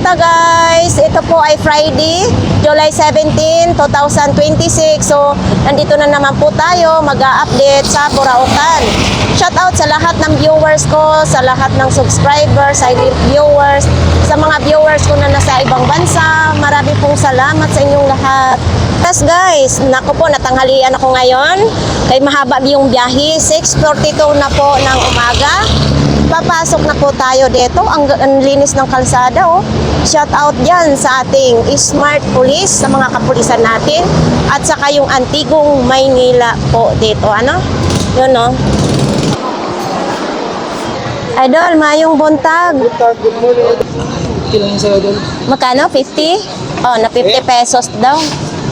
Kamusta guys? Ito po ay Friday, July 17, 2026. So, nandito na naman po tayo mag-a-update sa Burautan. Shout out sa lahat ng viewers ko, sa lahat ng subscribers, silent viewers, sa mga viewers ko na nasa ibang bansa. Marami pong salamat sa inyong lahat. Yes guys, naku po, natanghalian ako ngayon. Kay mahaba yung biyahe, 6:42 na po ng umaga. Papasok na po tayo dito. Ang linis ng kalsada, oh. Shout out dyan sa ating smart police, sa mga kapulisan natin. At saka yung Antigong Maynila po dito. Ano? Yun, oh. Idol, mayong buntag. Kailangan sa idol. Magkano? 50? Oh, na 50 pesos daw.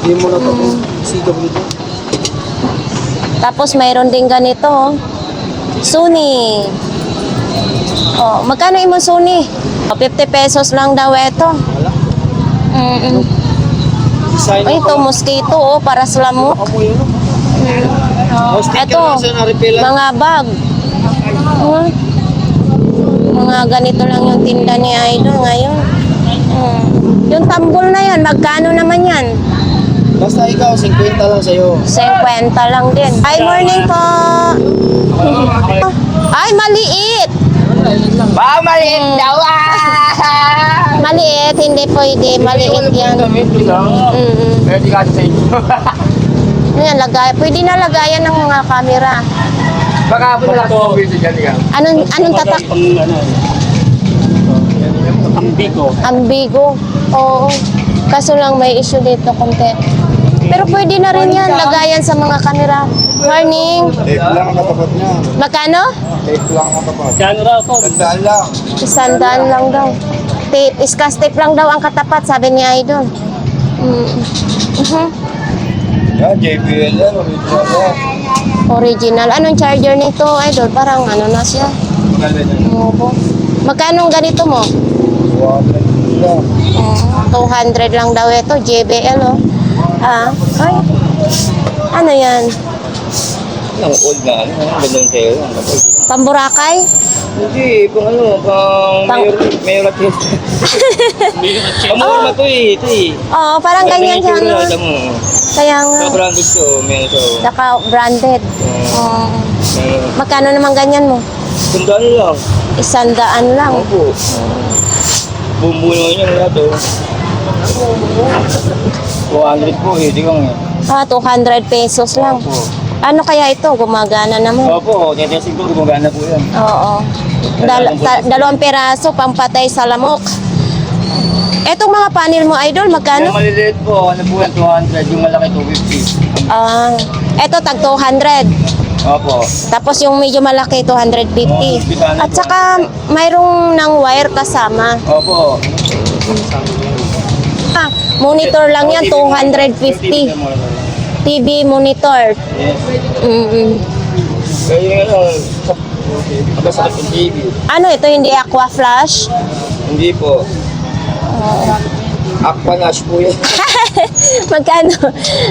Hindi mo na ito sigaw dito. Tapos mayroon din ganito, oh. Suni. Oh, magkano imong Suni? Oh, 50 pesos lang daw ito. Wala. Design Ay, ito, mosquito, oh, para sa lamok. Amoy yun. Ito, mga bag. Hmm. Mga ganito lang yung tinda ni Idol ngayon. Yung tambol na yan, magkano naman yan? Basta ikaw, 50 lang sa'yo. 50 lang din. Hi, morning po. Ay, maliit. Ba, maliit daw Maliit, hindi pwede. Maliit yan. Pwede ka sa inyo. Yan, pwede na lagayan ng mga camera. Baka po na lang po video dyan yan. Anong tatak? Ambigo. Ambigo. Oo. Kaso lang may issue dito konti. Pero pwede na rin yan, lagayan sa mga camera. Morning. Tape lang ang katapat niya. Magkano? Tape lang ang katapat. Gano'n raw po? Sandaan lang. 100 lang daw. Tape, iskas tape lang daw ang katapat, sabi ni Idol. Yan, JBL yan. Original yan. Original. Anong charger nito, Idol? Parang ano na siya. Opo. Magkano ang ganito mo? 200 lang. 200 lang daw ito, JBL, oh. Ah, ay. Ano yan? Ang old na ano, ganun kayo. Pamburakay? Hindi, pang ano, mayor at yun. Amor na to eh, ito eh. Oo, parang ganyan siya, ano. Kaya nga. Branded to, meron to. Saka branded. Magkano naman ganyan mo? Sandaan lang. 100 lang. Opo. Bumbu naman yung lahat oh. 200 po eh, di ba nga. 200 pesos lang. Opo. Ano kaya ito? Gumagana naman. Opo, tetesig ko, gumagana po yan. Oo. Dalawang peraso, pampatay sa lamok. Etong mga panel mo, Idol, magkano? Yung maliliit po, ano po yan, 200. Yung malaki, 250. Eto, tag 200. Opo. Tapos yung medyo malaki, 250. At saka, mayroong ng wire kasama. Opo. Monitor lang yan, 250. TV monitor. Yes. Kaya yung ano, magkasakit yung TV. Ano ito, hindi aqua flash? Hindi po. Aquanash po yan. Magkano?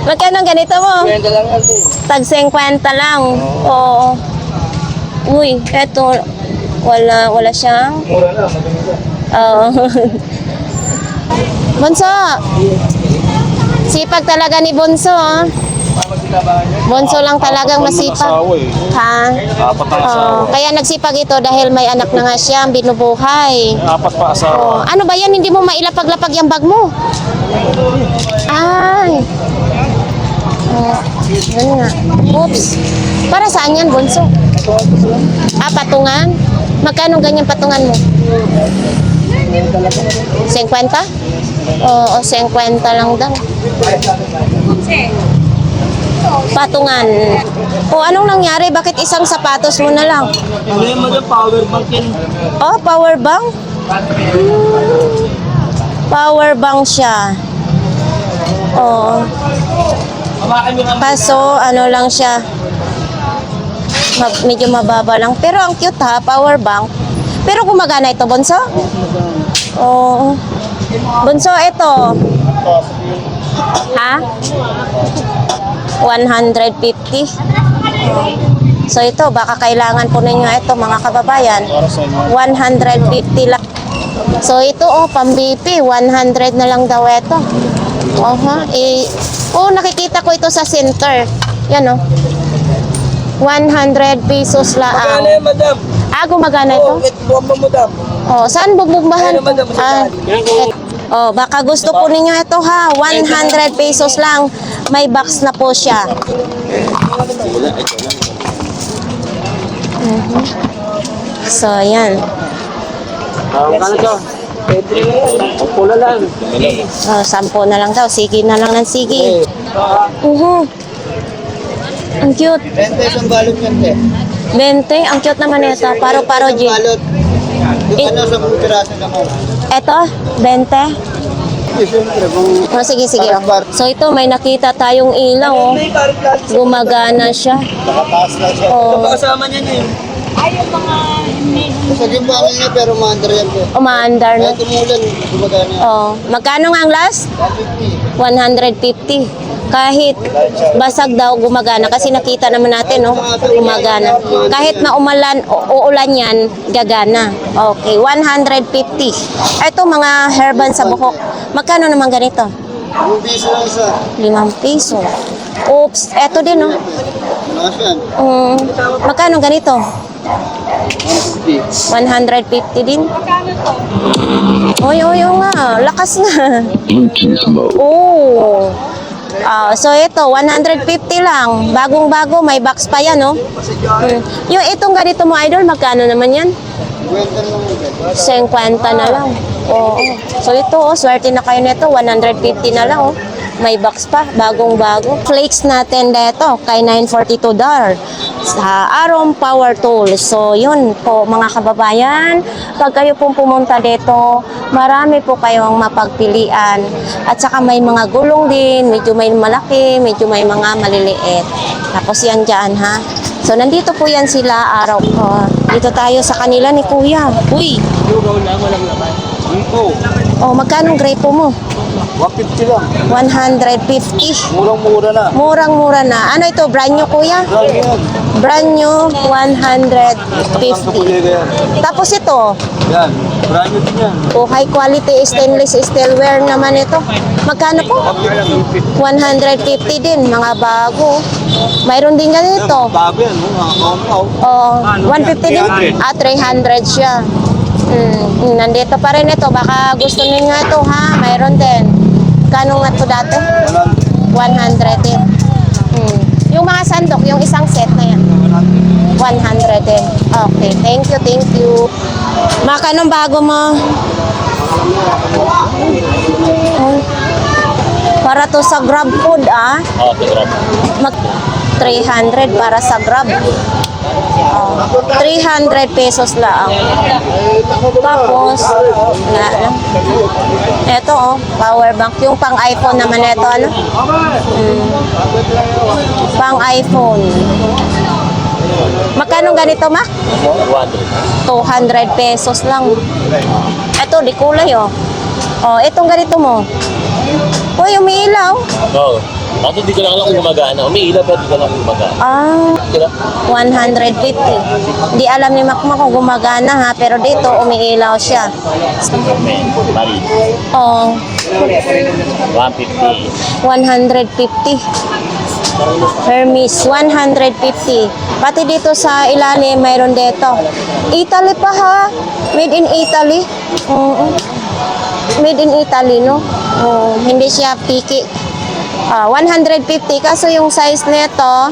Magkano ang ganito mo? Kwenta lang natin. Tag 50 lang. Oo. Uy, eto, wala siyang. Mura lang, maganda. Oo. Bonso. Sipag talaga ni Bonso. Oh. Bonso lang talagang masipag. Ha? Apat ang asawa. Kaya nagsipag ito dahil may anak na nga siya, binubuhay. Apat pa asawa. Ano ba yan? Hindi mo mailapag-lapag yung bag mo? Ay. Ganun nga. Oops. Para saan yan, Bonso? Patungan? Magkano ganyan patungan mo? 50? Oo, 50 lang daw. Patungan. O, anong nangyari? Bakit isang sapatos mo na lang? Hindi mo yung power bank yan. Oh, power bank? Power bank siya. Oo. Kaso, ano lang siya. Medyo mababa lang. Pero ang cute ha, power bank. Pero gumagana ito, Bonso? Oo. Bonso, ito. Ha? 150. So ito, baka kailangan po ninyo ito mga kababayan. 150 lang. So ito pang-BP, 100 na lang daw ito. Nakikita ko ito sa center. Yan 100 pesos lang. Magkano yan, madam? Gumagana ito? Bomba mo, madam. Saan bubumbahan? Ayun, madam, sa Baka gusto po ninyo ito ha. 100 pesos lang. May box na po siya. So, yan. Kano to? Pula lang. 10 na lang daw. Sige na lang ng sige. Ang cute. 20 isang balot yan, te. 20. Ang cute naman ito. Paro-paro, G. Balot. Yung sa piraso naman. Ito, 20. Siyempre, kung Sige. So ito, may nakita tayong ilaw. Gumagana siya. nakataas lang siya. Kasama niya yun. Sa limbangan niya, pero maandar yan, te. Umaandar na. Kahit tumulan, gumagana yan. Magkano nga ang last? 150. 150. Kahit basag daw gumagana kasi nakita naman natin gumagana. Kahit na uulan yan, gagana. Okay, 150. Ito mga herban sa buhok. Magkano naman ganito? 5 piso lang isa. 5 piso. Oops, eto din Lakas yan. Magkano ganito? 150. 150 din. Oy, nga. Lakas nga. So ito, 150 lang. Bagong-bago, may box pa yan, Yung itong ganito mo, idol, magkano naman yan? 50 na lang. So ito, swerte na kayo nito, 150 na lang, May box pa, bagong-bago. Flakes natin dito, kay $942 sa Arom Power Tools. So yun po mga kababayan, pag kayo pong pumunta dito, marami po kayong mapagpilian. At saka may mga gulong din, medyo may malaki, medyo may mga maliliit. Tapos yan dyan ha. So nandito po yan sila araw ko. Dito tayo sa kanila ni Kuya. Uy! Lugaw lang, walang laman. Magkano grape mo? 150 lang. 150. Murang-mura na. Murang-mura na. Ano ito, brand new kuya? Lang yan. Brand new, 150. yan. Tapos ito, Yan. Brand new din yan. high quality stainless steelware naman ito. Magkano po? 150 din, mga bago. Mayroon din ganito. Bago yan, mga kompaw. 150 din? 300 siya. Nandito pa rin ito. Baka gusto ninyo ito ha. Mayroon din. Kano nga ito dati? 100 din. Yung mga sandok, yung isang set na yan. 100 din. Okay, thank you. Makanong bago mo? Para to sa Grab food, Mag 300 para sa Grab. 300 pesos lang. Tapos, ito power bank. Yung pang iPhone naman ito, pang iPhone. Magkano ganito, Mac? 200 pesos lang. Ito, di kulay, itong ganito mo. Uy, umiilaw. Ako di ko lang alam kung gumagana. Umiilaw pero di ko lang kung gumagana. 150. Di alam ni Makma kung gumagana ha, pero dito umiilaw siya. Mari. 150. 150. Hermes, 150. Pati dito sa ilalim, mayroon dito. Italy pa ha. Made in Italy. Made in Italy, no? Hindi siya piki. 150. Kaso yung size nito,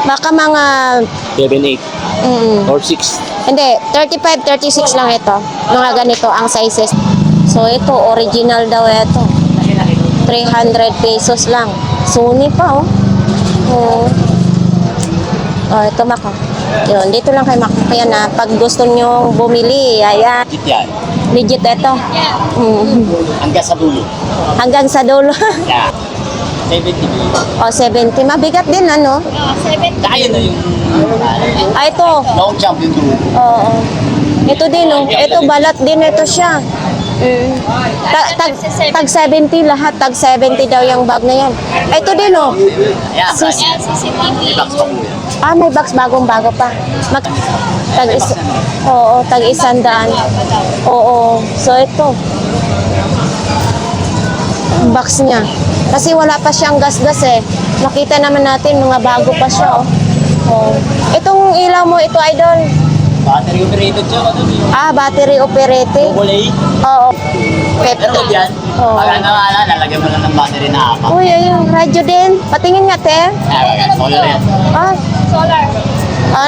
baka mga 7, 8. Or 6. Hindi, 35, 36 lang ito. Mga ganito ang sizes. So ito, original daw ito. 300 pesos lang. Sony pa, ito Mako. Yun, dito lang kay Mako. Kaya na, pag gusto nyo bumili, ayan. Legit yan. Legit ito. Hanggang sa dulo. Hanggang sa dulo. Yeah. 70. 70. Mabigat din, ano? Kaya na yung Ito. long champion dulo. Oo. Ito din, Ito, balat din ito siya. Tag 70 lahat. Tag 70 daw yung bag na yan. Ito din, oh. Ayan, Sis- may box pa po yan. May box bagong-bago pa. Oo, tag 100. Oo. So, ito. Box niya. Kasi wala pa siyang gas-gas eh. Makita naman natin, mga bago pa siya, oh. Oh. Itong ilaw mo, ito, idol. Battery operated siya. Battery operated. Double A. Oo. Ito yan. Oo. Pag lalagyan mo lang ng battery na apat. Uy, ayun. Radyo din. Patingin nga, te. Solar yan.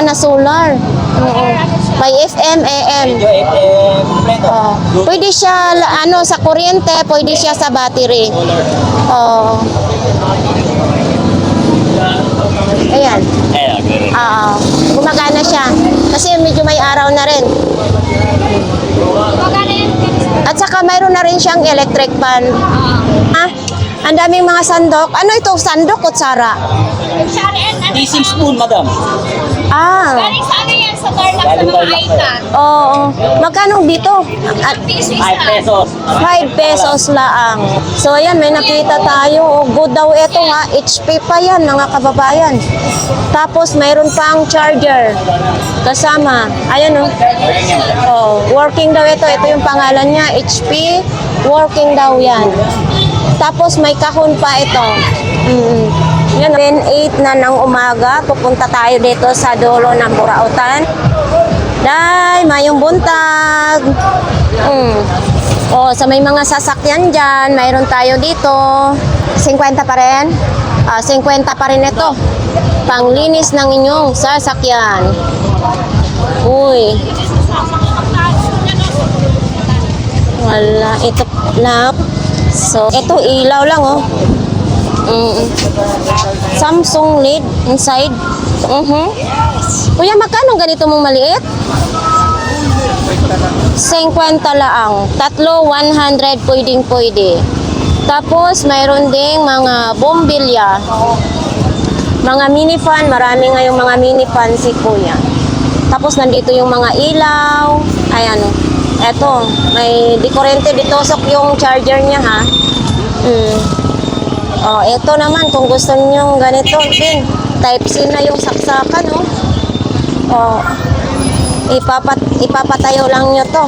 Na solar. Oo. May FM, AM. Medyo FM kompleto. Pwede siya, sa kuryente, pwede siya sa battery. Solar. Oo. Ayan. Ayan, Gumagana siya. Kasi medyo may araw na rin. At saka mayroon na rin siyang electric fan. Ang daming mga sandok. Ano ito? Sandok, kutsara? Teasing spoon, madam. Galing sa ano yan, sa Tarlac sa mga Aitan. Oo. Magkano dito? 5 5 pesos. 5 pesos lang. So, ayan, may nakita tayo. Good daw ito nga. HP pa yan, mga kababayan. Tapos, mayroon pang charger. Kasama. Ayan, oh. Working daw ito. Ito yung pangalan niya. HP. Working daw yan. Tapos, may kahon pa ito. Yan, 10:08 na ng umaga. Pupunta tayo dito sa dulo ng Burautan. Day, mayong buntag. Sa may mga sasakyan dyan, mayroon tayo dito. 50 pa rin. 50 pa rin ito. Panglinis ng inyong sasakyan. Uy. Wala. Ito na. So, ito ilaw lang, oh. Samsung lid inside. Kuya, magkano ganito mong maliit? 50 lang. Tatlo, 100, pwedeng-pwede. Tapos, mayroon ding mga bombilya. Mga mini fan. Marami ngayong mga mini fan si Kuya. Tapos, nandito yung mga ilaw. Ayan. Eto, may dikurente ditosok yung charger niya, ha? Ito naman, kung gusto niyo ganito din. Type-C na yung saksakan, oh. Ipapatayo lang nyo to.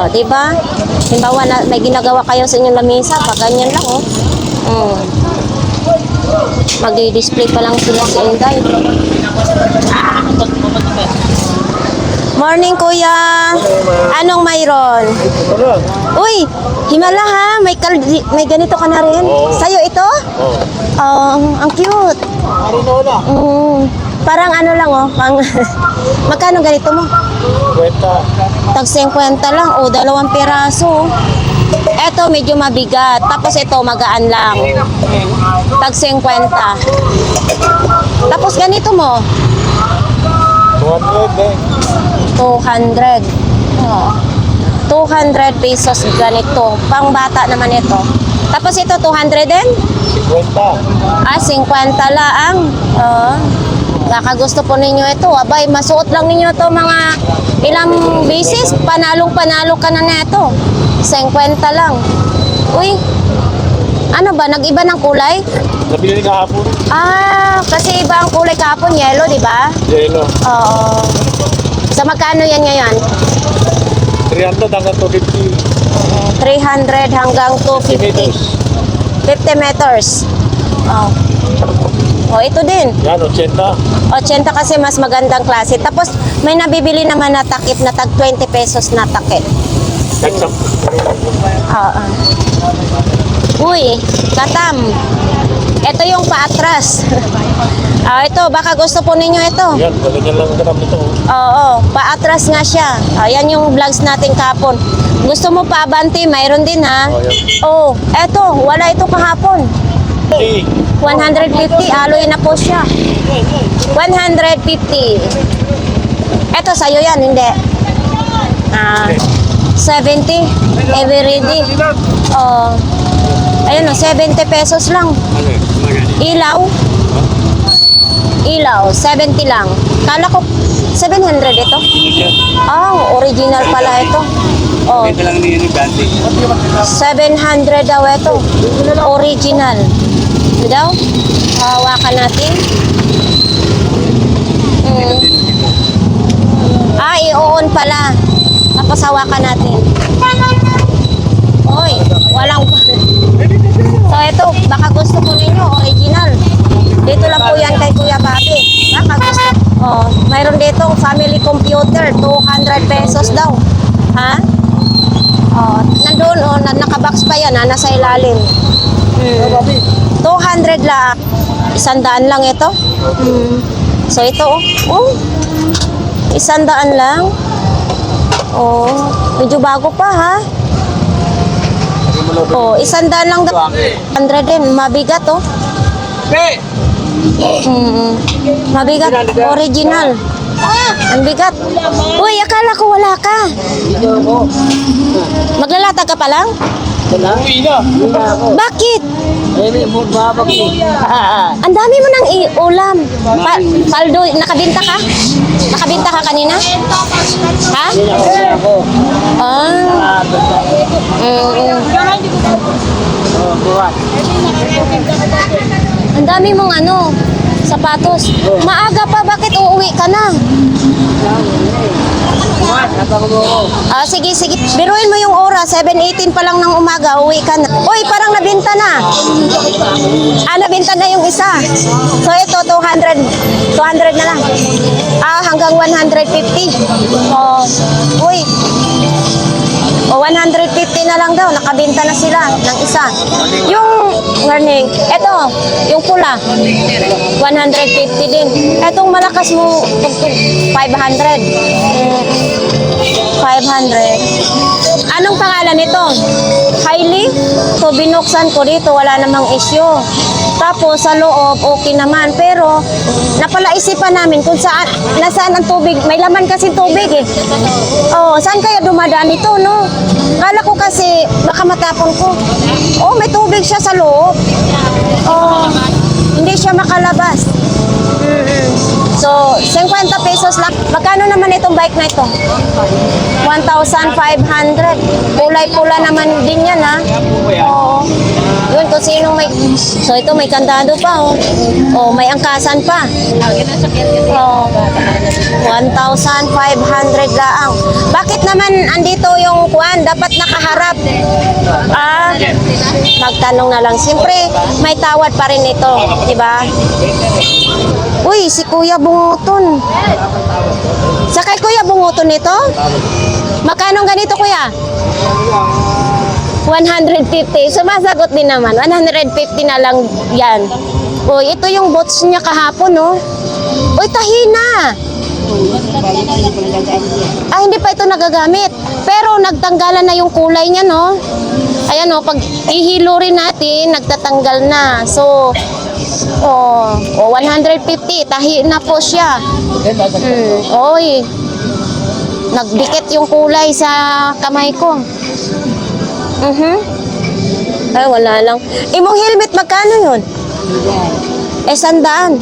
Diba? Halimbawa, may ginagawa kayo sa inyong lamesa, pag ganyan lang, oh. Mag-display pa lang sila sa Inday. Morning, Kuya. Anong mayroon? Uy, himala ha. May ganito ka na rin. Sa'yo ito? Ang cute. Parang ano lang, oh. Magkano ganito mo? 50. Tag 50 lang. 2 piraso. Eto, medyo mabigat. Tapos ito, magaan lang. Tag 50. Tapos ganito mo? 200. 200 pesos ganito. Pang bata naman ito. Tapos ito, 200 din? 50. 50 lang. Baka gusto po ninyo ito. Abay, masuot lang ninyo ito mga ilang beses. Panalong-panalo ka na neto. 50 lang. Uy, ano ba? Nag-iba ng kulay? Nabili kahapon. Kasi iba ang kulay kahapon. Yellow, di ba? Yelo. Oo. Sa magkano yan ngayon? 300 hanggang 250. 300 hanggang 250. 50 meters. Ito din. Yan, 80. 80 kasi mas magandang klase. Tapos may nabibili naman na takip na tag 20 pesos na takip. Uy, katam. Ito yung paatras. Ito, baka gusto po ninyo ito. Yan, ganyan lang ang katam nito. Oo, paatras nga siya. Yan yung vlogs natin kapon. Gusto mo pa abante, mayroon din ha. Eto, wala ito kahapon. 150, aloy na po siya. 150. Eto, sa'yo yan, hindi. 70, everyday. Ayun 70 pesos lang. Ilaw. Ilaw, 70 lang. Kala ko 700 ito. Ah, original pala ito. Oh, Ito lang niyo ni Dante. 700 daw ito. Original. Ito daw. Hawakan natin. Ah, i-on pala. Tapos hawakan natin. Oy, walang... So ito, baka gusto po ninyo, original. Dito lang po yan kay Kuya Bobby. Baka gusto. Oh, mayroon dito family computer, 200 pesos daw. Ha? Oh, nandun, oh, nakabox pa yan, ha, nasa ilalim. 200 lang. 100 lang ito. So ito, oh. 100 lang. Oh, medyo bago pa, ha? Oh, 100 lang daw. 100 din, mabigat, oh. Mabigat, original. Ang bigat. Uy, akala ko wala ka. Maglalatag ka pa lang? Uwi na. Bakit? Ang dami mo ng ulam. Paldo, nakabinta ka? Nakabinta ka kanina? Ha? Ah. Ang dami mong sapatos. Maaga pa, bakit uuwi ka na? Ah, sige. Biruin mo yung oras. 7:18 pa lang ng umaga, uuwi ka na. Uy, parang nabinta na. Ah, nabinta na yung isa. So ito, 200. 200 na lang. Ah, hanggang 150. Oh, uy. O 150 na lang daw, nakabenta na sila ng isa. Yung warning, eto, yung pula, 150 din. Etong malakas mo, 500. 500. Anong pangalan nito? Kylie? So binuksan ko dito, wala namang issue. Tapos sa loob, okay naman. Pero napalaisipan namin kung nasaan ang tubig. May laman kasi tubig eh. Oh, saan kaya dumadaan ito, no? Kala ko kasi baka matapon ko. Oh, may tubig siya sa loob. Oh, hindi siya makalabas. So, 50 pesos lang. Magkano naman itong bike na ito? 1,500. Kulay-pula naman din yan, ha? Oo. Yun, kung sinong may... So, ito may kandado pa, oh. Oh, may angkasan pa. Oh. 1,500 laang. Bakit naman andito yung kuwan? Dapat nakaharap. Ah, magtanong na lang. Siyempre, may tawad pa rin ito. Diba? Uy, si Kuya Bunguton. Sa kay Kuya Bunguton ito? Magkano ganito, Kuya? 150. Sumasagot din naman. 150 na lang yan. Uy, ito yung boots niya kahapon, no? Uy, tahina. Ah, hindi pa ito nagagamit. Pero nagtanggalan na yung kulay niya, no? Ayan, no, pag ihilo rin natin, nagtatanggal na. So, 150. Tahi na po siya. Oy, nagdikit yung kulay sa kamay ko. Ay, wala lang. Imong helmet, magkano yun? 100.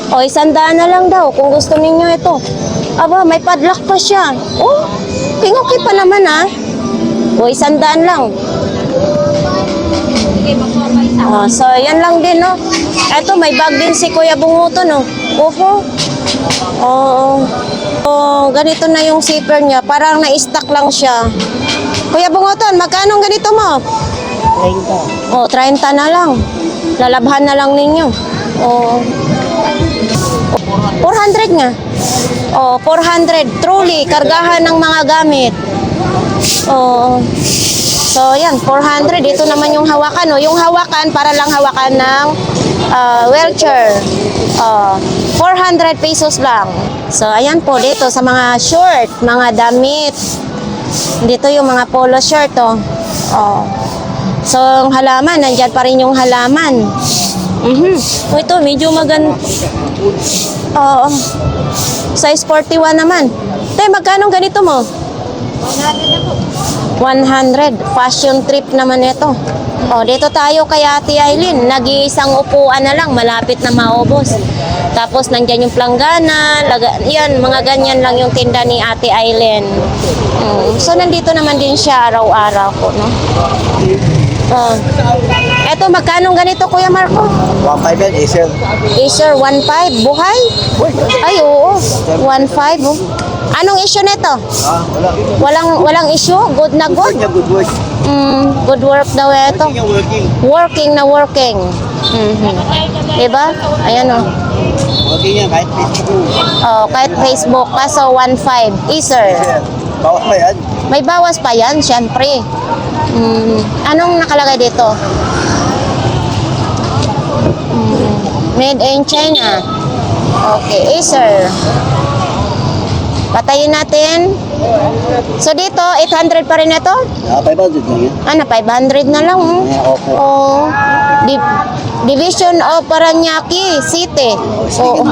O, 100 na lang daw kung gusto ninyo ito. Aba, may padlock pa siya. Oh, okay pa naman, ha? O, 100 lang. So, yan lang din, no? Eto, may bag din si Kuya Bunguton, no? Oho. Oo. Oh, ganito na yung zipper niya. Parang na-stack lang siya. Kuya Bunguton, magkano ganito mo? 30. Oh, 30 na lang. Lalabhan na lang ninyo. Oh. 400 nga. Oh, 400. Truly, kargahan ng mga gamit. Oh. So, yan, 400. Ito naman yung hawakan. No? Yung hawakan, para lang hawakan ng wheelchair. 400 pesos lang. So, ayan po dito sa mga short, mga damit. Dito yung mga polo shirt, oh. So, ang halaman, nandyan pa rin yung halaman. Oh, ito, medyo maganda. Size 41 naman. Te, magkano ganito mo? 100. Fashion trip naman ito. Dito tayo kay Ate Aileen. Nag-iisang upuan na lang. Malapit na maubos. Tapos nandyan yung planggana, yan, mga ganyan lang yung tinda ni Ate Aileen. So nandito naman din siya araw-araw po, no? Oh. Eto, magkano ganito, Kuya Marco? 1.5 yan, Acer. Acer 1.5, buhay? Ay, oo. 1.5, oh. Anong issue nito? Wala. Walang issue? Good na good? Good work. Good work daw ito. Working. Working na working. Diba? Ayan, oh. Working yan, kahit Facebook. Oh, kahit Facebook, kaso 1.5. Acer. Bawas pa yan. May bawas pa yan, syempre. Anong nakalagay dito? Made in China. Okay, Acer. Patayin natin. So dito, 800 pa rin ito? 500 lang yan. 500 na lang. Opo. Oh. Division of Paranaque City. Oo.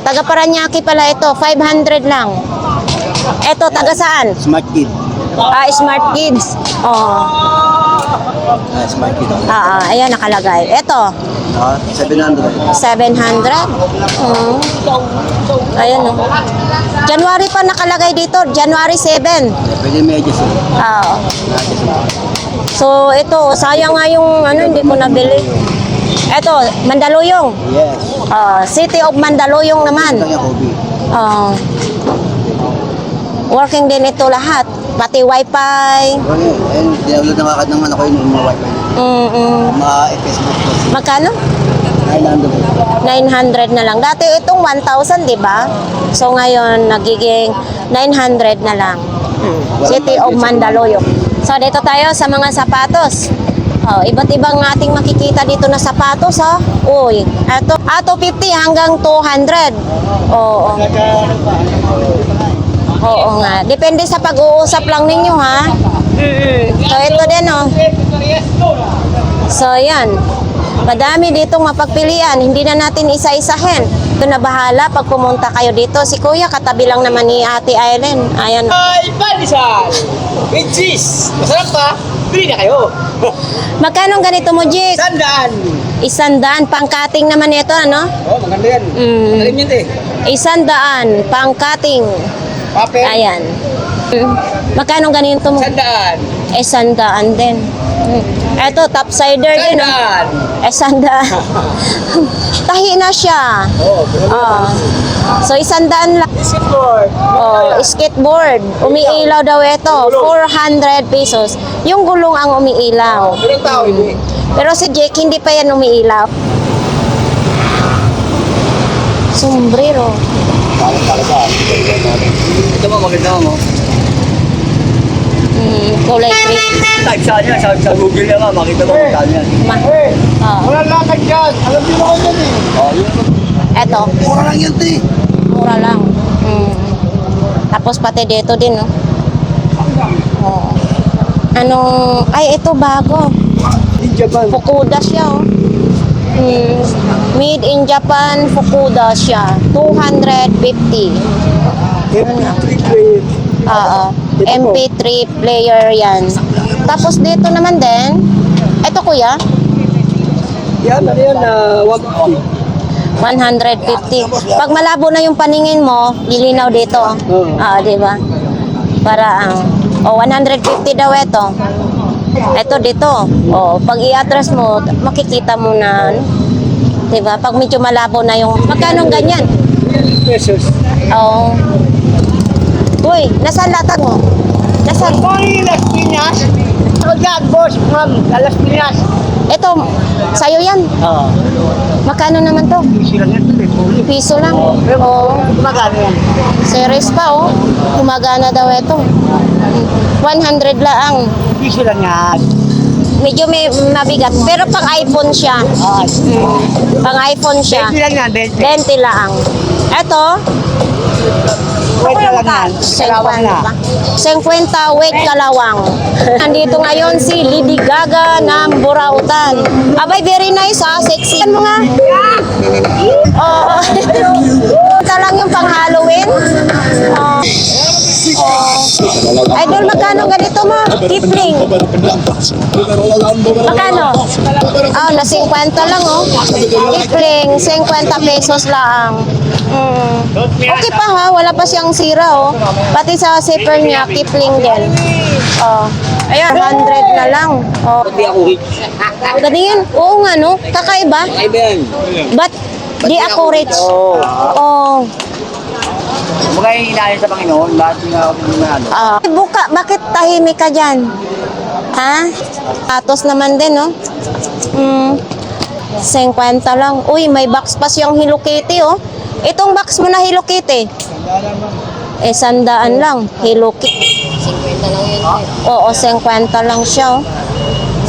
Taga Paranaque pala ito. 500 lang. Ito, taga saan? Smart Kid. Smart Kids. Smart Kid. Ayan nakalagay. Ito, 700. 700. Ayan, oh. January pa nakalagay dito. January 7. Pwede medyas yun. So, ito, sayang nga yung hindi ko nabili. Ito, Mandaluyong. Yes. City of Mandaluyong naman. Ito yung hobby. Working din ito lahat. Pati wifi. And dinawala na kakad ng anak ko yung mga wifi. Facebook ko. Magkano? 900. 900 na lang. Dati itong 1,000, di ba? So ngayon, nagiging 900 na lang. City of Mandaluyong. So dito tayo sa mga sapatos. Iba't ibang ating makikita dito na sapatos, ha? Uy, ito, 250 hanggang 200. Oo. Oo nga. Depende sa pag-uusap lang ninyo, ha? So ito din, oh. So yan. Madami ditong mapagpilian. Hindi na natin isa-isahin. Ito na bahala pag pumunta kayo dito. Si Kuya, katabi lang naman ni Ate Aileen. Ayan. Ay, palisan! With cheese! Masarap pa! Bili na kayo! Magkano ganito mo, Jake? 100! 100. Pang-cutting naman ito, ano? Maganda yan. Magaling yan, 100. Pang-cutting. Papel. Ayan. Magkano ganito mo? 100. 100 din. Eto, topsider din. 100. Tahi na siya. So, 100 lang. Skateboard. Skateboard. Umiilaw daw ito. 400 pesos. Yung gulong ang umiilaw. Ilang tao ini? Pero si Jake, hindi pa yan umiilaw. Sombrero. Ito mo, maganda mo. Kulay green. Type sa niya, sa Google niya nga, makita mo kung saan yan. Wala lakad dyan. Alam niyo naman yan yun. Eto. Mura lang yan, Mura lang. Tapos pati dito din, no? Ay, ito bago. In Japan. Fukuda siya, oh. Made in Japan, Fukuda siya. 250. MP3 player. MP3 player yan. Tapos dito naman din, ito kuya, Yan, ano yan, 150. 150. Pag malabo na yung paningin mo, lilinaw dito. Di ba? Para 150 daw ito. Ito dito. Pag i-atras mo, makikita mo na, di ba? Pag medyo malabo na yung, magkano ganyan? Pesos. Uy, nasaan latag mo? Nasaan? Pangin Las Piñas. Dad, boss, ma'am, Las Piñas. Ito, sa'yo yan. Magkano naman to? Sila nga ito, Piso lang. Magkano yan? Series pa, Gumagana daw ito. 100 lang. Piso lang yan. Medyo may mabigat. Pero pang iPhone siya. Pang iPhone siya. 20 lang yan, 20. 20 lang. Ito, Wait na lang yan. 50 weight kalawang. Nandito ngayon si Lady Gaga ng Burautan. Abay, very nice, sexy. Ano nga? Ito lang yung pang Halloween. Idol, magkano ganito mo? Kipling. Magkano? Ah, na 50 lang oh. Kipling, 50 pesos lang. Okay pa ha, wala pa siyang sira oh. Pati sa zipper niya, Kipling din. Oh. Ayan, 100 na lang. Oh. Hindi ako rich. Ganyan, oo nga no, kakaiba. Ay ba yan? But di ako rich. Oo. Oh. Mga hinahin sa Panginoon, lahat nga ako ano. Buka, bakit tahimik ka dyan? Ha? Tatos naman din, no? 50 lang. Uy, may box pa siyang Hello Kitty, oh. Itong box mo na Hello Kitty. 100 lang. Hello Kitty. 50 lang yun. Oo, 50 lang siya, oh.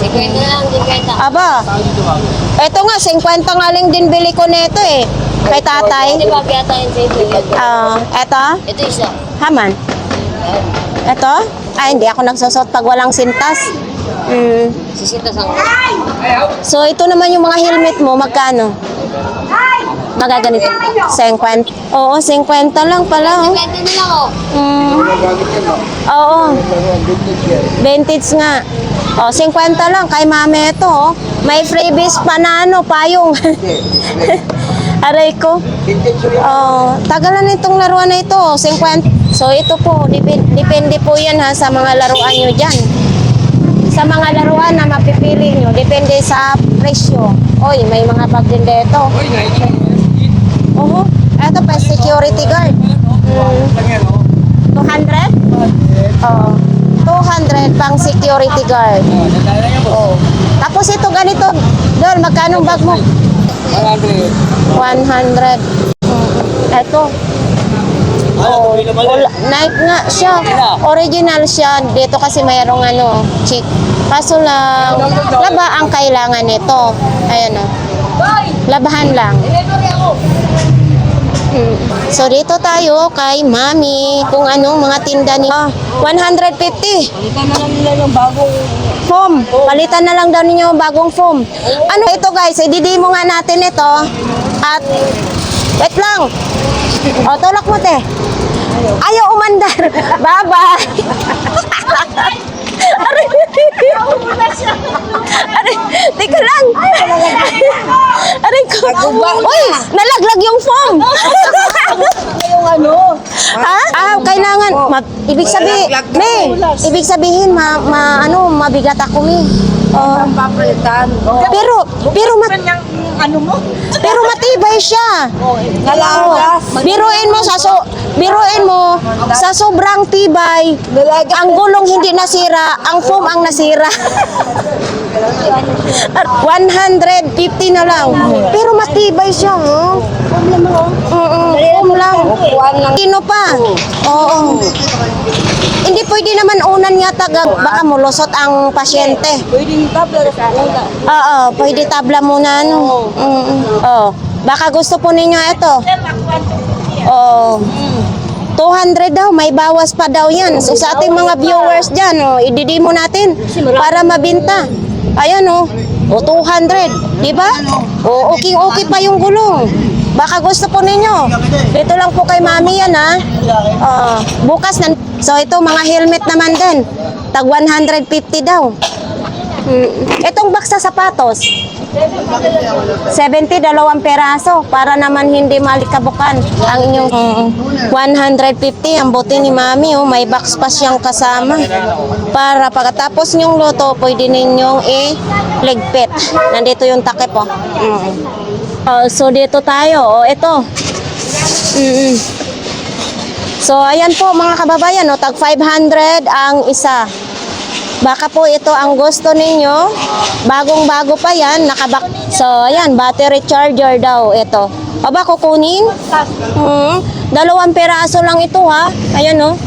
50 na lang, 50. Aba, eto nga, 50 nga lang din bili ko nito, eh. Kay tatay. Di ba yata yun sa ito? Eto? Ito isa. Haman. Eto? Ay, hindi ako nagsusot pag walang sintas. Sisita sa So, ito naman yung mga helmet mo, magkano? Magaganito. 50. Oo, 50 lang pala, oh. 50 na lang oh. Oo. Vintage nga. Oh, 50 lang kay mami ito, oh. May freebies pa na ano, payong. Aray ko. Oh, tagalan itong laruan na ito, oh, 50. So, ito po, depende po yan ha sa mga laruan nyo dyan. Sa mga laruan na mapipili nyo, depende sa presyo. Oy, may mga bag din dito. Oo. Ito pa, security guard. 200? Oo. 200 pang security guard. Oo. Tapos ito ganito, Dol, magkano bag mo? 100. Ito. Oh, Nike nga siya. Original siya. Dito kasi mayroong ano, chick. Kaso lang, laba ang kailangan nito. Ayan o. Labahan lang. So dito tayo kay Mami kung anong mga tinda niya. 150. Palitan na lang nila yung bagong Foam. Palitan na lang daw ninyo yung bagong foam. Ano ito guys, i-demo nga natin ito. At, wait lang. O, tulak mo te. Ayaw umandar. Bye-bye. Aray. Aray. Teka lang. Aray ko. Uy, nalaglag yung foam. yung ano. Ha? Kailangan. Ibig sabihin, ibig sabihin, mabigat ako, Mi. Oh. Papalitan. Pero Ano mo? pero matibay siya. Nalagas. Biruin mo sa sobrang tibay. Ang gulong hindi nasira, ang foam ang nasira. 150 na lang. Pero matibay siya, oh. Foam lang. Tino pa. Oo. Hindi pwede naman unan yata, baka mulusot ang pasyente. Pwedeng tabla sa una. Oo, pwede tabla muna, ano. Oh, baka gusto po ninyo ito. Oh, 200 daw, may bawas pa daw yan. So sa ating mga viewers dyan, oh, ididimo natin para mabinta. Ayan oh, 200, di ba? Oh, okay pa yung gulong. Baka gusto po ninyo. Dito lang po kay Mami yan ha. Bukas na. So ito mga helmet naman din. Tag 150 daw. Itong box sa sapatos. 70, dalawang peraso para naman hindi malikabukan ang inyong 150 ang bote ni Mami, oh, may box pa siyang kasama para pagkatapos nyong luto pwede ninyong i-ligpit. Nandito yung takip, oh. So dito tayo, oh, ito. So ayan po mga kababayan, oh, tag 500 ang isa. Baka po ito ang gusto ninyo. Bagong-bago pa yan. So, ayan, battery charger daw ito. Aba, kukunin? Dalawang peraso lang ito, ha? Ayan, oh.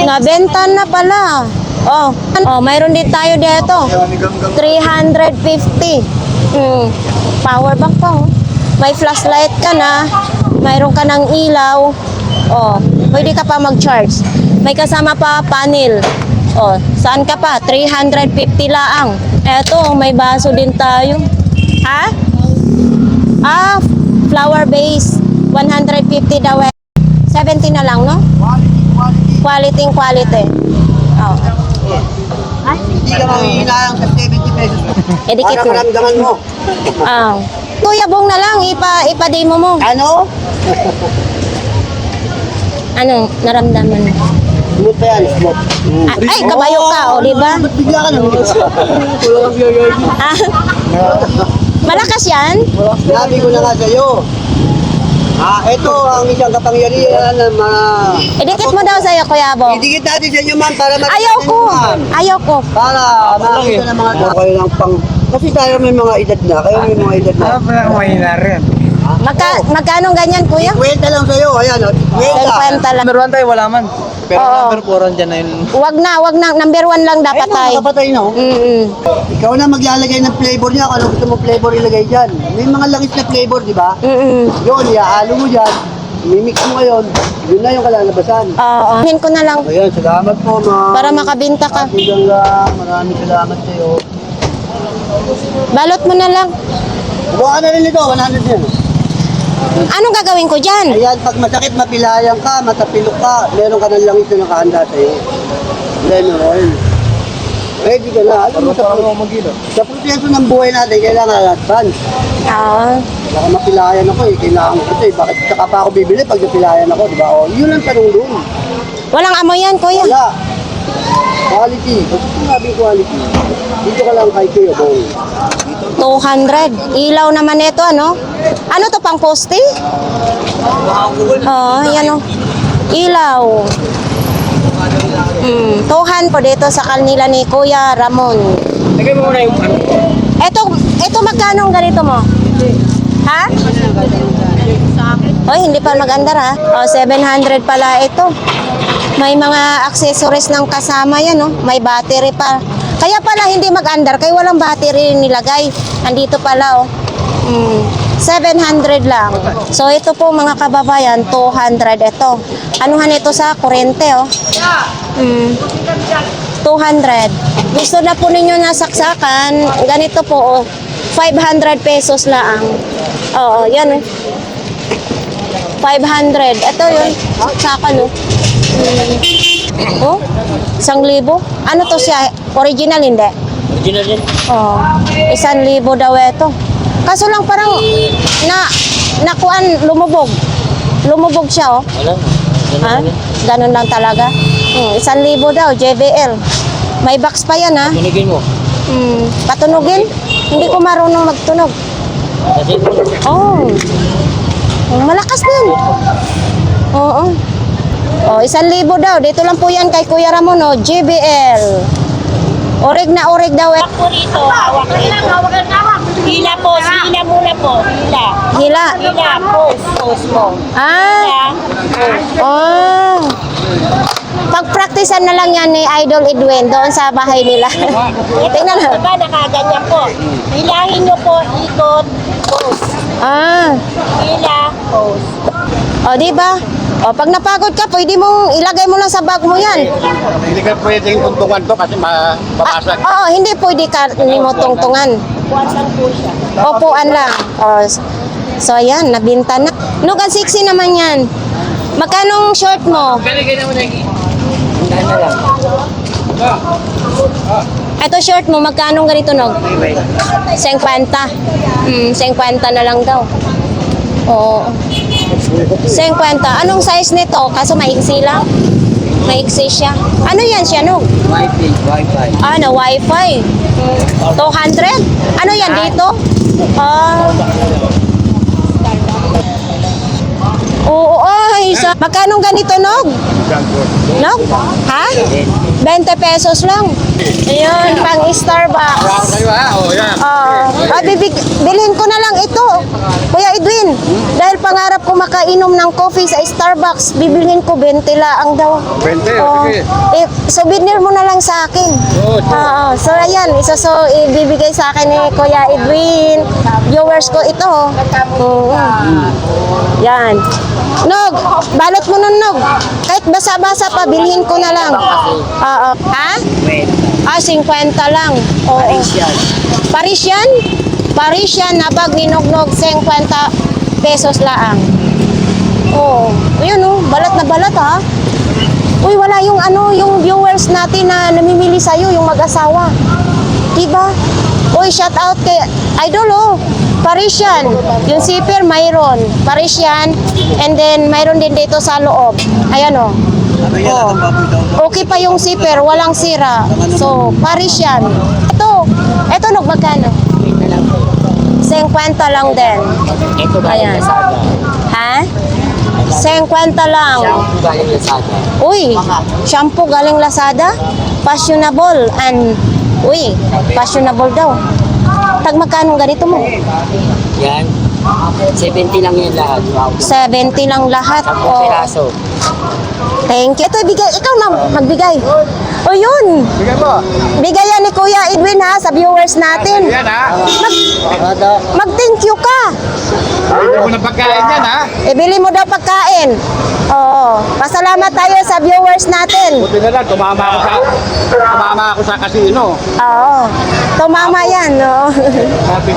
Nabenta na pala. Oh, mayroon din tayo dito. 350. Power bank pa, oh. May flashlight ka na. Mayroon ka ng ilaw. Oh, pwede ka pa mag-charge. May kasama pa panel. Oh, saan ka pa? 350 laang. Eto, may baso din tayo. Ha? Flower base. 150 daw. 70 na lang, no? Quality Quality. Oh. Hindi ka manghihinayang sa 70 pesos. Edikit Para mo. maramdaman mo. Ah. Kuya Bong na lang, ipa-demo mo. Ano? Ano, naramdaman mo? Smooth pa yan, smooth. Ay, kabayo ka, o, di ba? Ba't bigla ka naman? Wala kang biyayay. Ah. Malakas yan? Sabi ko na nga sa'yo. Ito ang isang kapangyarihan na mga... Idikit mo daw sa'yo, Kuya Bong. Idikit natin sa inyo, ma'am, para makita Ayoko. nyo, ma'am. Ayoko. Para makita ng mga tao. Kayo lang pang... Kasi tayo may mga edad na. Kayo may mga edad na. Magkano ganyan, Kuya? Kwenta lang sa'yo. Ayan, o. Kwenta. 50 lang. Number 1 tayo, wala man. Pero Oo. number 4 andyan na yun. Wag na. Number 1 lang dapat Ayun, tayo. nakapatay na, oh. Ikaw na maglalagay ng flavor niya. Kung ano gusto mo flavor ilagay dyan. May mga langis na flavor, di ba? Yun, ihalo mo dyan. Mimix mo ngayon. Yun na yung kalalabasan. Oo. Hin ko na lang Ayan, salamat po, ma'am. para makabinta ka. Hanggang lang. Maraming salamat sa'yo. Balot mo na lang. Buka ka na rin ito, 100 yan. Anong gagawin ko dyan? Ayan, pag masakit, mapilayan ka, matapilok ka, meron ka ng langis na nakahanda sa'yo. Lemon oil. Ready ka na. Alam mo, sa proseso ng buhay natin, kailangan advance. Oo. Baka mapilayan ako eh, kailangan ko ito eh. Bakit saka pa ako bibili pag napilayan ako, di ba? O, yun ang tanong doon. Walang amoy yan, Kuya. Wala. Quality. Pag sinabi quality, dito ka lang kay Kuya Bong. 200. Ilaw naman ito, ano? Ano to, pang poste? Oo, yan o. Ilaw. 200 po dito sa kanila ni Kuya Ramon. Lagay mo muna yung ano. Ito magkano ang ganito mo? Ha? Oy, hindi pa magandar ha. Oh, 700 pala ito. May mga accessories ng kasama yan, no? May battery pa. Kaya pala hindi mag-andar, kaya walang battery nilagay. Andito pala, oh. 700 lang. So, ito po mga kababayan, 200 ito. Anuhan ito sa kurente, oh. 200. Gusto na po ninyo nasaksakan, ganito po, oh. 500 pesos lang. Oo, yan, oh. 500. Ito yun, saksakan, oh. Oh, 1,000. Ano to siya? Original, hindi? Original yan. Oh, 1,000 daw ito. Kaso lang parang nakuan lumubog. Lumubog siya, oh. Wala. Ha? Ganun lang talaga. 1,000 daw, JBL. May box pa yan, ha? Tunigin mo. Patunugin? Hindi ko marunong magtunog. Kasi Oh. Malakas din. Oo. Oh, 1,000 daw. Dito lang po yan kay Kuya Ramon, oh. JBL. Orig na orig daw, eh. Po rito, hawak rito. Hila po, hila muna po. Hila. Hila, post mo. Ah. Oh. Pag-practicean na lang yan ni Idol Edwin doon sa bahay nila. Tingnan na. Diba, nakaganyan po. Hilahin nyo po, ikot, post. Ah. Hila, post. O, di ba? O, pag napagod ka, pwede mong ilagay mo lang sa bag mo yan. Hindi ka pwedeng tuntungan to kasi mabasag. Oo, hindi pwede ka mo tungtungan. Buwasan po siya. Opuan lang. O, so, ayan, nabinta na. Look, ang sexy naman yan. Magkanong short mo? Ito short mo, magkanong ganito, Nog? 50. 50 na lang daw. Oo. 50. Anong size nito? Kaso maiksi lang. Maiksi siya. Ano yan siya, Nog? Wi-Fi. Ano, Wi-Fi. 200? Ano yan dito? Oo, ay. Magkanong ganito, Nog? Nog? Ha? 20 pesos lang. Ayun, pang Starbucks. Kayo ha? O yan. Bilhin ko na lang ito, Kuya Edwin. Dahil pangarap ko makainom ng coffee sa Starbucks, bibilhin ko 20 lang daw. 20, Oh, sige. souvenir mo na lang sa akin. Oo, so ayan, ibibigay sa akin ni Kuya Edwin. Viewers ko ito. Yan. Nog, balot mo nun, Nog. Kahit basa-basa pa, bilhin ko na lang. Oo. Ha? 50 lang. Oo. Parisian? Parisian na bag ni Nognog, 50 pesos lang. Oo. Ayun, oh. Balat na balat, ha? Uy, wala yung ano, yung viewers natin na namimili sa'yo, yung mag-asawa. Diba? Uy, shout out kay Idol, oh. Parisian. Yung zipper, mayroon. Parisian. And then, mayroon din dito sa loob. Ayan, oh. Oh. Okay pa yung zipper, walang sira. So, Parisian. Ito, magkano? 50 lang din. Ito ba yung Ayan. Lazada? Ha? 50 lang. Shampoo ba yung Lazada? Uy, shampoo galing Lazada? Fashionable and fashionable daw. Tag magkano ganito mo? Yan. 70 lang yan lahat. 70 lang lahat. 10 Oh. piraso. Thank you. Ito, bigay. Ikaw na magbigay. O yun. Bigyan mo. Bigay yan ni Kuya Edwin ha, sa viewers natin. Yan ha. Mag-thank you ka. Bigyan mo ng pagkain yan ha. Ibili mo daw pagkain. Oo. Pasalamat tayo sa viewers natin. Buti na lang, tumama ako sa casino. Oo. Tumama yan, no?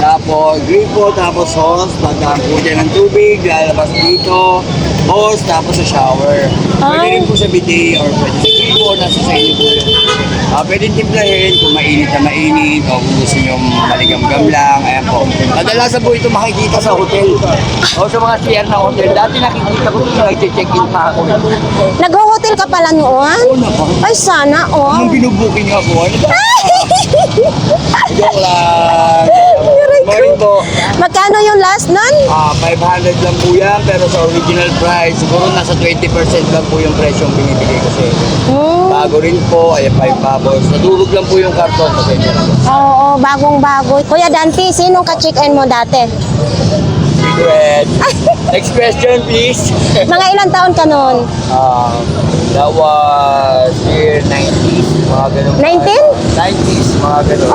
Tapos, green po, tapos sauce, lagyan po dyan ng tubig, lalabas dito, hose, tapos sa shower. Pwede rin po sa bidet or pwede sa green po, nasa sa inyo po yun. Pwede timplahin kung mainit na mainit o kung gusto nyo maligam-gam lang, ayan po. Kadalasan po ito makikita sa hotel o sa mga CR na hotel. Dati nakikita ko ito, nag-check-in pa ako. Nag-hotel ka pala noon? Oo naman. Ay, sana, oh. Anong binubuking ako? Ano ba? Joke lang. Morning po. Magkano yung last nun? 500 lang po yan, pero sa original price, siguro nasa 20% lang po yung presyo yung binibigay ko sa inyo. Bago rin po, ay 5 babos. Nadurog lang po yung karton, pasensya na po. Oo, bagong-bago. Kuya Dante, sinong ka-check-in mo dati? Secret. Next question, please. Mga ilang taon ka noon? That was year 90s, mga ganun. 19? 90s, mga ganun.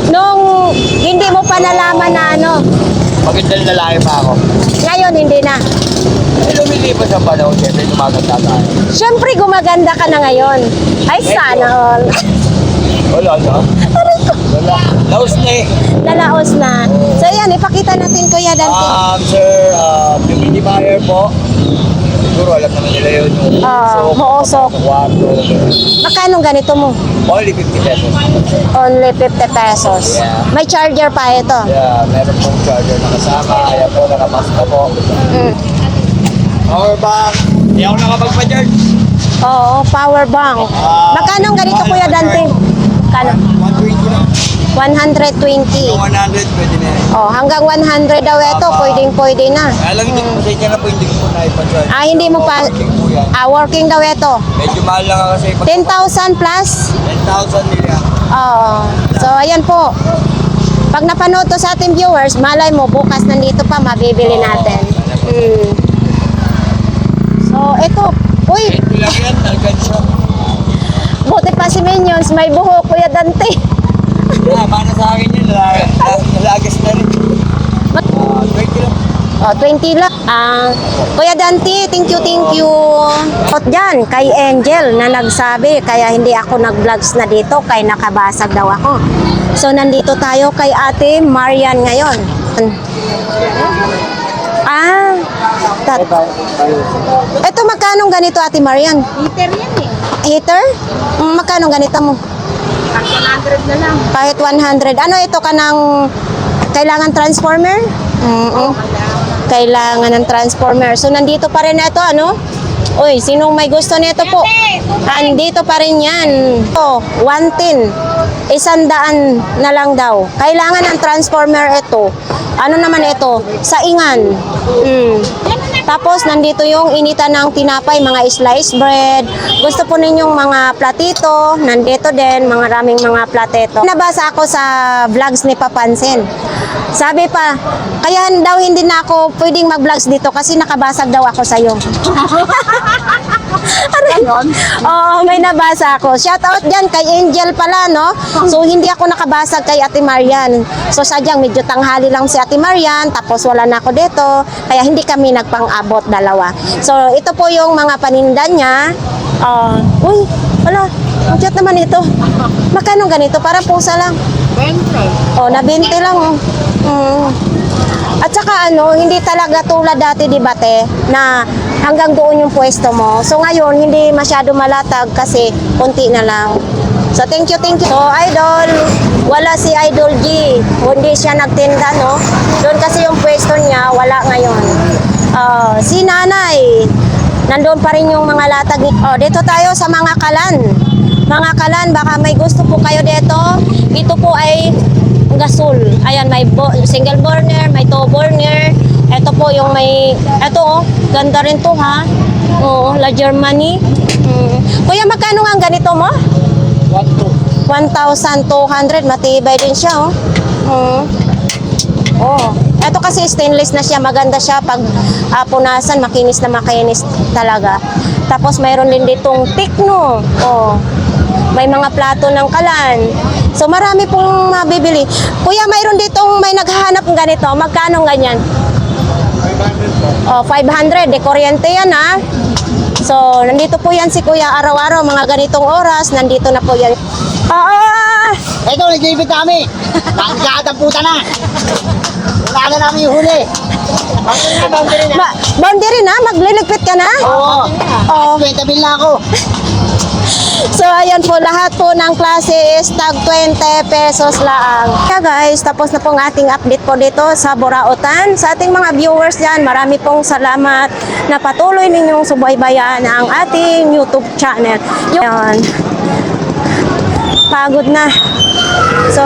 Nung hindi mo pa nalaman na ano, Magandang lalaki pa ako. ngayon hindi na. Lumilipas ang panahon, siyempre gumaganda tayo. Siyempre, gumaganda ka na ngayon. Ay, sana all. Wala na. Wala. Laos na eh. Nalaos na. So, yan, ipakita natin, Kuya Dante. Sir, humidifier po. Siguro alam naman nila yun. Huusok. Kwarto. Magkano ganito mo? Only 50 pesos. Only 50 pesos. Yeah. May charger pa ito. Yeah, meron pong charger na kasama. Ayan po, nakamas na po. Power bank. Hindi ako nakapagpa-charge. Oo, power bank. Magkano ganito, Kuya Dante? Kano? 120 lang. 120. 100, pwede na yan. Oh, hanggang 100 daw ito, pwede na. Kaya lang, hindi ko pasensya na po, hindi ko po naipa-charge. Hindi mo pa. Working po yan. Working daw ito. Medyo mahal lang kasi. 10,000 plus? 10,000 nila. Oo. So, ayan po. Pag napanood to sa ating viewers, malay mo, bukas nandito pa, mabibili natin. So, ito. Uy, Ito lang yan, alkansya. buti pa si Minions, may buhok, Kuya Dante. Yeah, para sa akin yun, nalagas na rin. 20 lang. 20 lang. Kuya Dante, thank you. At dyan, kay Angel na nagsabi, kaya hindi ako nag-vlogs na dito, kay nakabasag daw ako. So, nandito tayo kay Ate Marian ngayon. Ito magkano ganito, Ate Marian? Heater yan eh. Heater? Magkano ganito mo? 100 na lang. Kahit 100. Ano ito ka ng kailangan transformer? Kailangan ng transformer. So, nandito pa rin ito, ano? Uy, sinong may gusto nito po? Andito pa rin yan. Oh, 110. 100 na lang daw. Kailangan ng transformer ito. Ano naman ito? Saingan. Tapos, nandito yung initan ng tinapay, mga sliced bread. Gusto po ninyong mga platito. Nandito din, maraming mga platito. Nabasa ako sa vlogs ni Papansin. Sabi pa, kaya daw hindi na ako pwedeng mag-vlogs dito kasi nakabasag daw ako sa'yo. Oo, may nabasa ako. Shout out dyan kay Angel pala, no? So, hindi ako nakabasag kay Ate Marian. So, sadyang medyo tanghali lang si Ate Marian, tapos wala na ako dito. Kaya hindi kami nagpang-abot dalawa. So, ito po yung mga paninda niya. Uy, wala. Ang cute naman ito. Magkano ganito? Para pusa lang. 20. Oh, na 20 lang. At saka hindi talaga tulad dati, di ba, te, na hanggang doon yung pwesto mo. So ngayon, hindi masyado malatag kasi konti na lang. So thank you, thank you. So Idol, wala si Idol G. Hindi siya nagtinda, no? Doon kasi yung pwesto niya, wala ngayon. Si Nanay, nandoon pa rin yung mga latag. Dito tayo sa mga kalan. Mga kalan, baka may gusto po kayo dito. Ito po ay gasol. Ayan, may single burner, may two burner. Ito po yung may, ito ganda rin to ha. Oo, La Germany. Kuya, magkano nga ang ganito mo? 1,200. Matibay din siya, Ito kasi stainless na siya. Maganda siya pag punasan. Makinis na makinis talaga. Tapos mayroon din ditong Tikno. May mga plato ng kalan. So marami pong mabibili. Kuya, mayroon ditong may naghahanap ng ganito. Magkano ganyan? 500. De kuryente yan, ha? So, nandito po yan si Kuya araw-araw, mga ganitong oras, nandito na po yan. Ito, nag-ibig kami. Nakakataputan na. Wala na namin yung huli. Boundary na? Magliligpit ka na? Oo. 20 mil na ako. So, ayan po, lahat po ng klase is tag 20 pesos lang. Kaya guys, tapos na pong ating update po dito sa Burautan. Sa ating mga viewers dyan, marami pong salamat na patuloy ninyong subaybayan ang ating YouTube channel. Yun. Pagod na. So,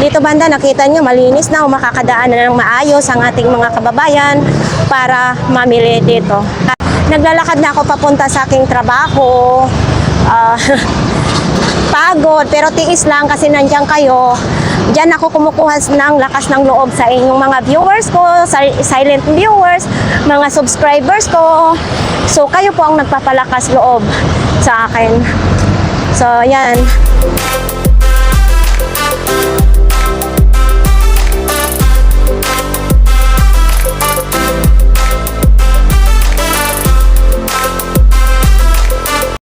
dito banda, nakita nyo, malinis na o makakadaan na ng maayos ang ating mga kababayan para mamili dito. Naglalakad na ako papunta sa aking trabaho. Pagod, pero tiis lang kasi nandiyan kayo. Diyan ako kumukuha ng lakas ng loob sa inyong mga viewers ko, silent viewers, mga subscribers ko. So, kayo po ang nagpapalakas loob sa akin. So, yan.